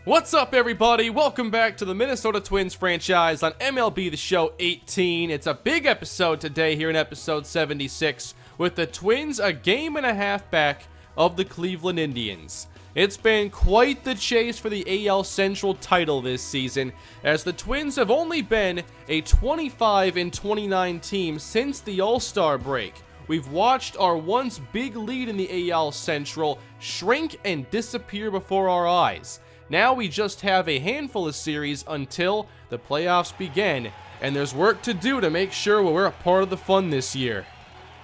What's up, everybody? Welcome back to the Minnesota Twins franchise on MLB The Show 18. It's a big episode today here in episode 76 with the Twins a game and a half back of the Cleveland Indians. It's been quite the chase for the AL Central title this season, as the Twins have only been a 25-29 team since the All-Star break. We've watched our once big lead in the AL Central shrink and disappear before our eyes. Now we just have a handful of series until the playoffs begin, and there's work to do to make sure we're a part of the fun this year.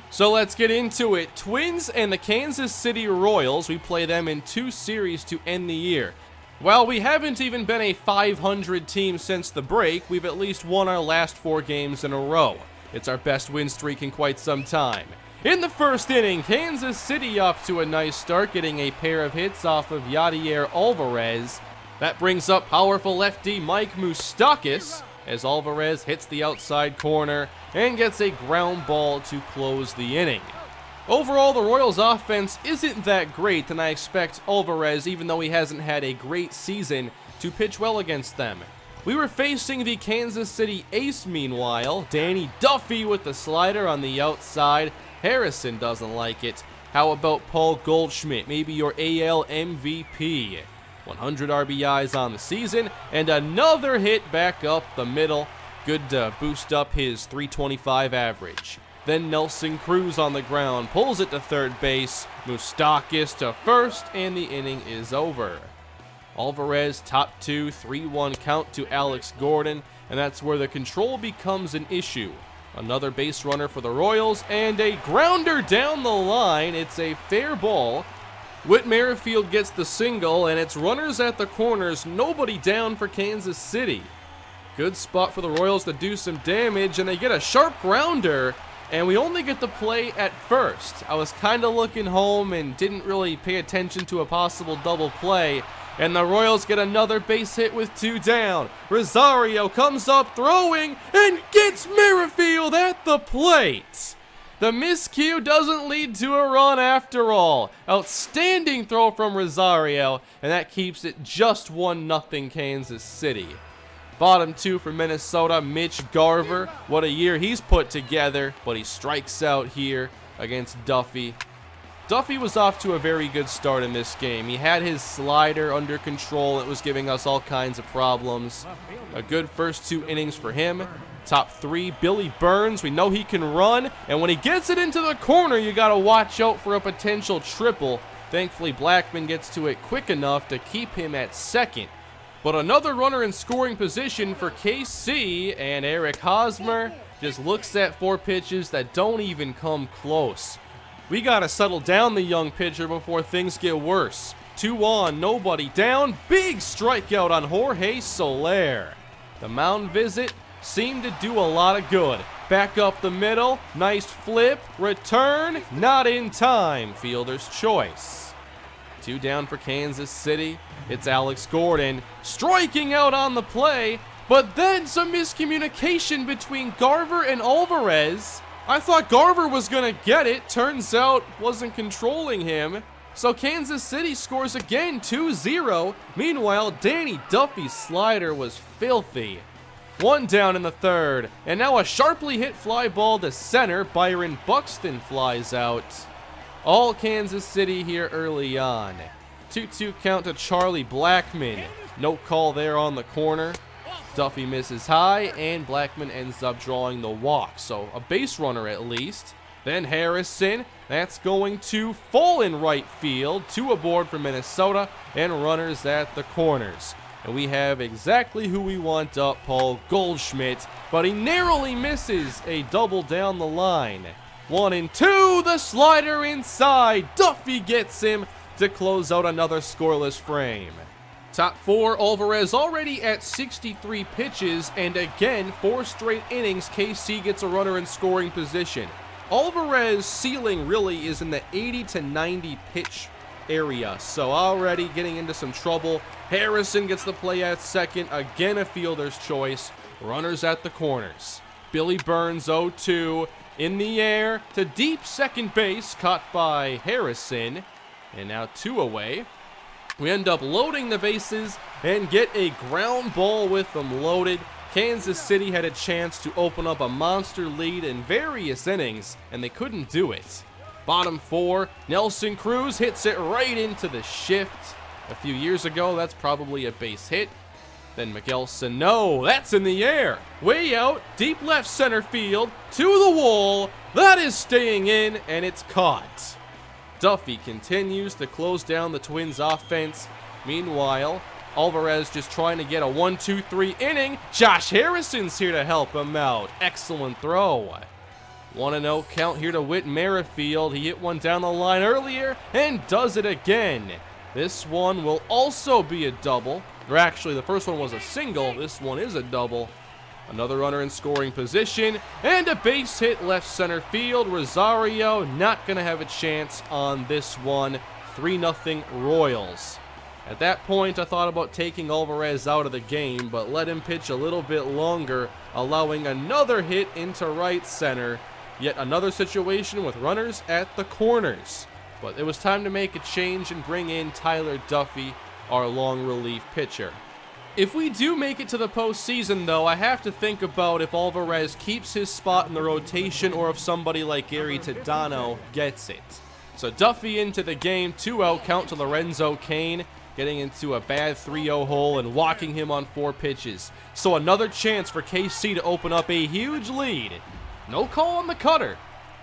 So let's get into it. Twins and the Kansas City Royals, we play them in 2 series to end the year. While we haven't even been a 500 team since the break, we've at least won our last 4 games in a row. It's our best win streak in quite some time. In the first inning, Kansas City off to a nice start, getting a pair of hits off of Yadier Alvarez. That brings up powerful lefty Mike Moustakas, as Alvarez hits the outside corner and gets a ground ball to close the inning. Overall, the Royals' offense isn't that great, and I expect Alvarez, even though he hasn't had a great season, to pitch well against them. We were facing the Kansas City ace meanwhile, Danny Duffy with the slider on the outside. Harrison doesn't like it. How about Paul Goldschmidt, maybe your AL MVP? 100 RBIs on the season, and another hit back up the middle. Good to boost up his .325 average. Then Nelson Cruz on the ground, pulls it to third base, Moustakas to first, and the inning is over. Alvarez top 2, 3-1 count to Alex Gordon, and that's where the control becomes an issue. Another base runner for the Royals, and a grounder down the line. It's a fair ball. Whit Merrifield gets the single, and it's runners at the corners, nobody down for Kansas City. Good spot for the Royals to do some damage, and they get a sharp grounder, and we only get the play at first. I was kind of looking home and didn't really pay attention to a possible double play, and the Royals get another base hit with 2 down. Rosario comes up throwing and gets Merrifield at the plate. The miscue doesn't lead to a run after all. Outstanding throw from Rosario, and that keeps it just 1-0 Kansas City. Bottom 2 for Minnesota, Mitch Garver. What a year he's put together, but he strikes out here against Duffy. Duffy was off to a very good start in this game. He had his slider under control. It was giving us all kinds of problems. A good first 2 innings for him. Top 3, Billy Burns. We know he can run, and when he gets it into the corner, you got to watch out for a potential triple. Thankfully, Blackman gets to it quick enough to keep him at second. But another runner in scoring position for KC, and Eric Hosmer just looks at 4 pitches that don't even come close. We got to settle down the young pitcher before things get worse. 2 on, nobody down. Big strikeout on Jorge Soler. The mound visit seemed to do a lot of good. Back up the middle, nice flip, return, not in time. Fielder's choice. 2 down for Kansas City. It's Alex Gordon striking out on the play, but then some miscommunication between Garver and Alvarez. I thought Garver was going to get it. Turns out wasn't controlling him. So Kansas City scores again, 2-0. Meanwhile, Danny Duffy's slider was filthy. 1 down in the third, and now a sharply hit fly ball to center. Byron Buxton flies out. All Kansas City here early on. 2-2 count to Charlie Blackman. No call there on the corner. Duffy misses high, and Blackman ends up drawing the walk. So a base runner at least. Then Harrison, that's going to fall in right field. 2 aboard for Minnesota, and runners at the corners. And we have exactly who we want up, Paul Goldschmidt, but he narrowly misses a double down the line. 1 and 2, the slider inside. Duffy gets him to close out another scoreless frame. Top 4, Alvarez already at 63 pitches, and again, 4 straight innings, KC gets a runner in scoring position. Alvarez's ceiling really is in the 80 to 90 pitch area, so already getting into some trouble. Harrison gets the play at second, again a fielder's choice. Runners at the corners. Billy Burns 0-2, in the air to deep second base, caught by Harrison, and now 2 away. We end up loading the bases and get a ground ball with them loaded. Kansas City had a chance to open up a monster lead in various innings, and they couldn't do it. Bottom 4, Nelson Cruz hits it right into the shift. A few years ago, that's probably a base hit. Then Miguel Sano, that's in the air. Way out, deep left center field, to the wall. That is staying in, and it's caught. Duffy continues to close down the Twins' offense. Meanwhile, Alvarez just trying to get a 1-2-3 inning. Josh Harrison's here to help him out. Excellent throw. 1-0 count here to Whit Merrifield. He hit one down the line earlier and does it again. This one will also be a double. Or actually, the first one was a single. This one is a double. Another runner in scoring position, and a base hit left center field. Rosario not going to have a chance on this one. 3-0 Royals. At that point, I thought about taking Alvarez out of the game, but let him pitch a little bit longer, allowing another hit into right center. Yet another situation with runners at the corners. But it was time to make a change and bring in Tyler Duffy, our long relief pitcher. If we do make it to the postseason, though, I have to think about if Alvarez keeps his spot in the rotation or if somebody like Gary Tadano gets it. So Duffy into the game, 2-0 count to Lorenzo Cain, getting into a bad 3-0 hole and walking him on 4 pitches. So another chance for KC to open up a huge lead. No call on the cutter.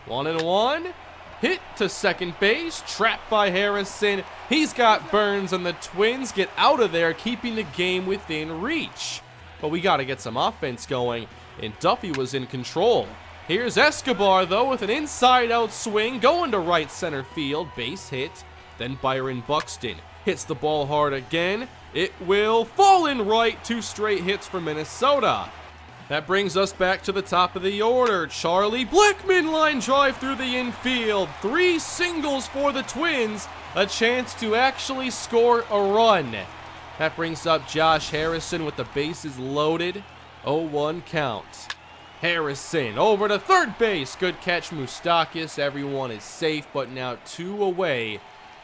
1-1. Hit to second base, trapped by Harrison. He's got Burns, and the Twins get out of there, keeping the game within reach. But we got to get some offense going, and Duffy was in control. Here's Escobar, though, with an inside-out swing, going to right center field, base hit. Then Byron Buxton hits the ball hard again. It will fall in right, 2 straight hits for Minnesota. That brings us back to the top of the order. Charlie Blackmon line drive through the infield. 3 singles for the Twins. A chance to actually score a run. That brings up Josh Harrison with the bases loaded. 0-1 count. Harrison over to third base. Good catch, Moustakas. Everyone is safe, but now 2 away.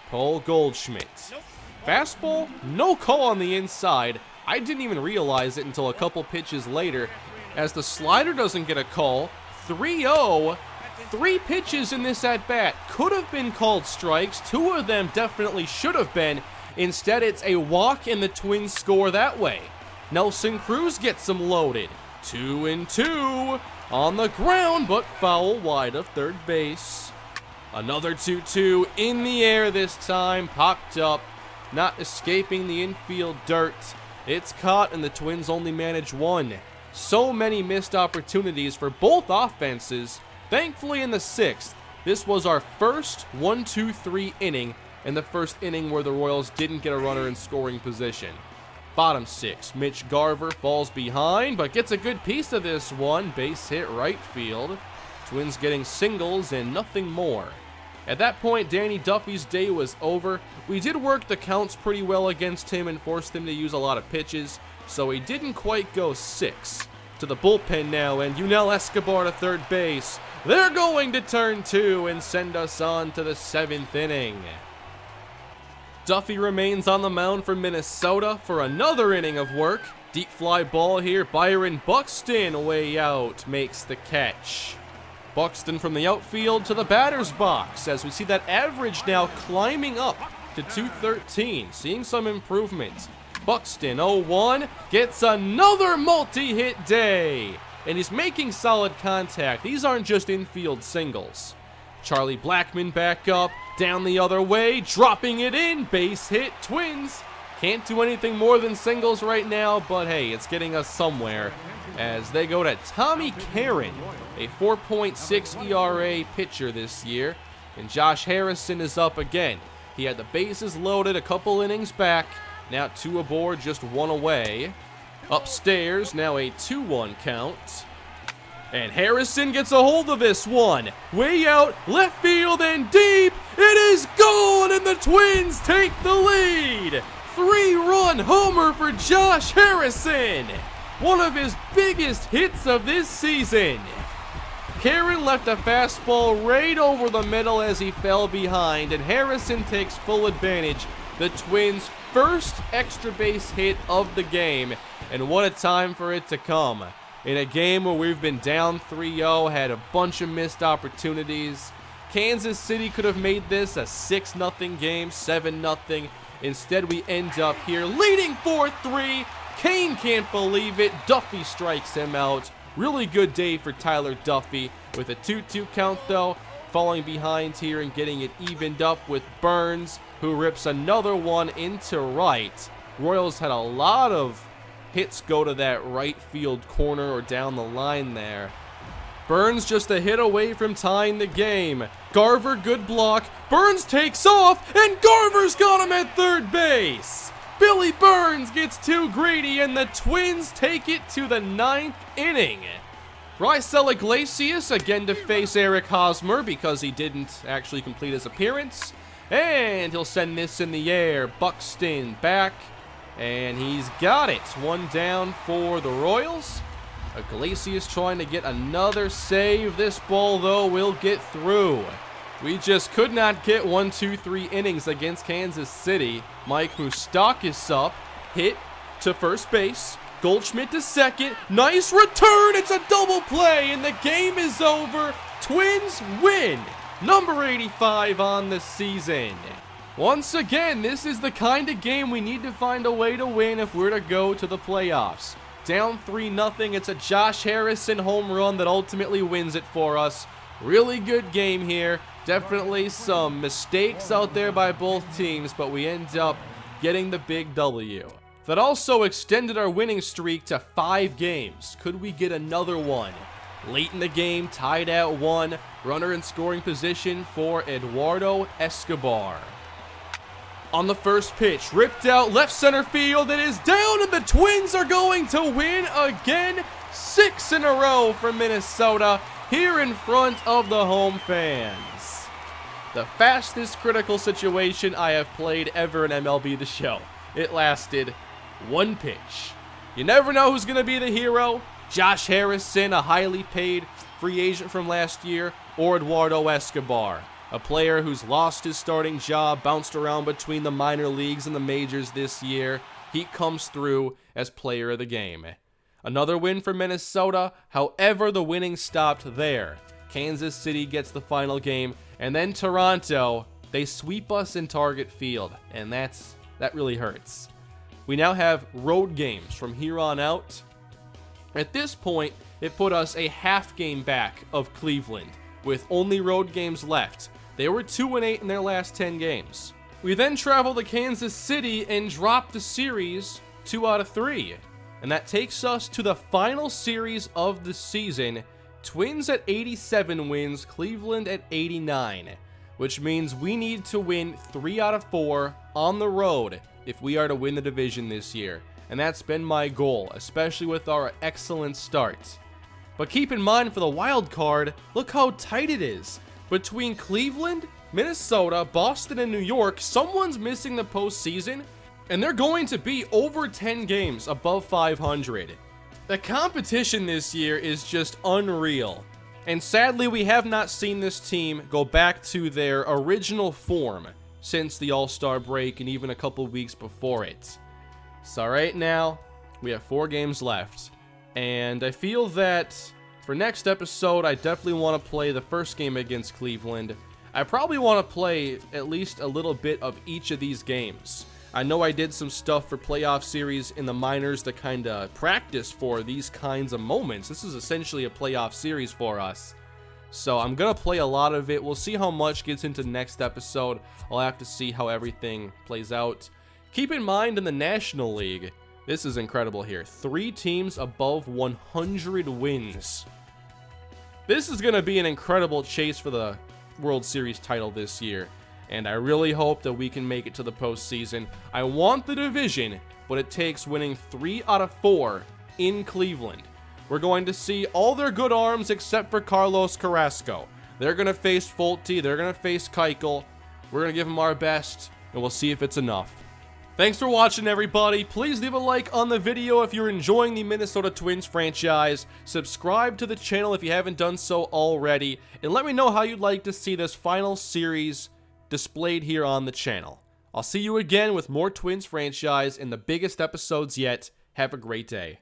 Paul Goldschmidt. Fastball, no call on the inside. I didn't even realize it until a couple pitches later, as the slider doesn't get a call. 3-0, 3 pitches in this at-bat could have been called strikes. 2 of them definitely should have been. Instead, it's a walk, and the Twins score that way. Nelson Cruz gets them loaded. 2-2 on the ground, but foul wide of third base. Another 2-2 in the air this time, popped up, not escaping the infield dirt. It's caught, and the Twins only manage 1. So many missed opportunities for both offenses. Thankfully, in the 6th, this was our first 1-2-3 inning, and the first inning where the Royals didn't get a runner in scoring position. Bottom 6, Mitch Garver falls behind, but gets a good piece of this one. Base hit right field. Twins getting singles and nothing more. At that point, Danny Duffy's day was over. We did work the counts pretty well against him and forced him to use a lot of pitches, so he didn't quite go 6. To the bullpen now, and Yunel Escobar to third base. They're going to turn 2 and send us on to the 7th inning. Duffy remains on the mound for Minnesota for another inning of work. Deep fly ball here. Byron Buxton way out makes the catch. Buxton from the outfield to the batter's box, as we see that average now climbing up to 213, seeing some improvement. Buxton 0-1 gets another multi-hit day, and he's making solid contact. These aren't just infield singles. Charlie Blackmon back up, down the other way, dropping it in, base hit. Twins can't do anything more than singles right now, but hey, it's getting us somewhere, as they go to Tommy Caron, a 4.6 ERA pitcher this year, and Josh Harrison is up again. He had the bases loaded a couple innings back. Now 2 aboard, just 1 away. Upstairs, now a 2-1 count. And Harrison gets a hold of this one. Way out, left field and deep. It is gone, and the Twins take the lead. 3-run homer for Josh Harrison. One of his biggest hits of this season. Caron left a fastball right over the middle as he fell behind, and Harrison takes full advantage. The Twins first extra base hit of the game, and what a time for it to come. In a game where we've been down 3-0, had a bunch of missed opportunities. Kansas City could have made this a 6-0 game, 7-0. Instead, we end up here leading 4-3. Kane can't believe it. Duffy strikes him out. Really good day for Tyler Duffy with a 2-2 count, though. Falling behind here and getting it evened up with Burns, who rips another one into right. Royals had a lot of hits go to that right field corner or down the line there. Burns just a hit away from tying the game. Garver, good block. Burns takes off, and Garver's got him at third base. Billy Burns gets too greedy, and the Twins take it to the 9th inning. Raisel Iglesias again to face Eric Hosmer because he didn't actually complete his appearance. And he'll send this in the air. Buxton back, and he's got it. One down for the Royals. Iglesias trying to get another save. This ball, though, will get through. We just could not get 1, 2, 3 innings against Kansas City. Mike Moustakas up, hit to first base. Goldschmidt to second. Nice return. It's a double play, and the game is over. Twins win. Number 85 on the season. Once again, this is the kind of game we need to find a way to win if we're to go to the playoffs. Down 3-0. It's a Josh Harrison home run that ultimately wins it for us. Really good game here. Definitely some mistakes out there by both teams, but we end up getting the big W. That also extended our winning streak to 5 games. Could we get another one? Late in the game, tied at 1. Runner in scoring position for Eduardo Escobar. On the first pitch, ripped out left center field. It is down, and the Twins are going to win again. 6 in a row for Minnesota here in front of the home fans. The fastest critical situation I have played ever in MLB The Show. It lasted 1 pitch. You never know who's going to be the hero. Josh Harrison, a highly paid free agent from last year, or Eduardo Escobar, a player who's lost his starting job, bounced around between the minor leagues and the majors this year. He comes through as player of the game. Another win for Minnesota. However, the winning stopped there. Kansas City gets the final game, and then Toronto, they sweep us in Target Field, and that really hurts. We now have road games from here on out. At this point, it put us a half game back of Cleveland, with only road games left. They were 2-8 in their last 10 games. We then travel to Kansas City and drop the series 2 out of 3. And that takes us to the final series of the season. Twins at 87 wins, Cleveland at 89. Which means we need to win 3 out of 4 on the road if we are to win the division this year. And that's been my goal, especially with our excellent start. But keep in mind for the wild card, look how tight it is. Between Cleveland, Minnesota, Boston, and New York, someone's missing the postseason, and they're going to be over 10 games above 500. The competition this year is just unreal. And sadly, we have not seen this team go back to their original form since the All-Star break and even a couple weeks before it. So right now, we have 4 games left. And I feel that for next episode, I definitely want to play the first game against Cleveland. I probably want to play at least a little bit of each of these games. I know I did some stuff for playoff series in the minors to kind of practice for these kinds of moments. This is essentially a playoff series for us. So I'm going to play a lot of it. We'll see how much gets into next episode. I'll have to see how everything plays out. Keep in mind in the National League, this is incredible here. 3 teams above 100 wins. This is going to be an incredible chase for the World Series title this year. And I really hope that we can make it to the postseason. I want the division, but it takes winning 3 out of 4 in Cleveland. We're going to see all their good arms except for Carlos Carrasco. They're going to face Fulte. They're going to face Keuchel. We're going to give them our best, and we'll see if it's enough. Thanks for watching, everybody. Please leave a like on the video if you're enjoying the Minnesota Twins franchise. Subscribe to the channel if you haven't done so already. And let me know how you'd like to see this final series displayed here on the channel. I'll see you again with more Twins franchise in the biggest episodes yet. Have a great day.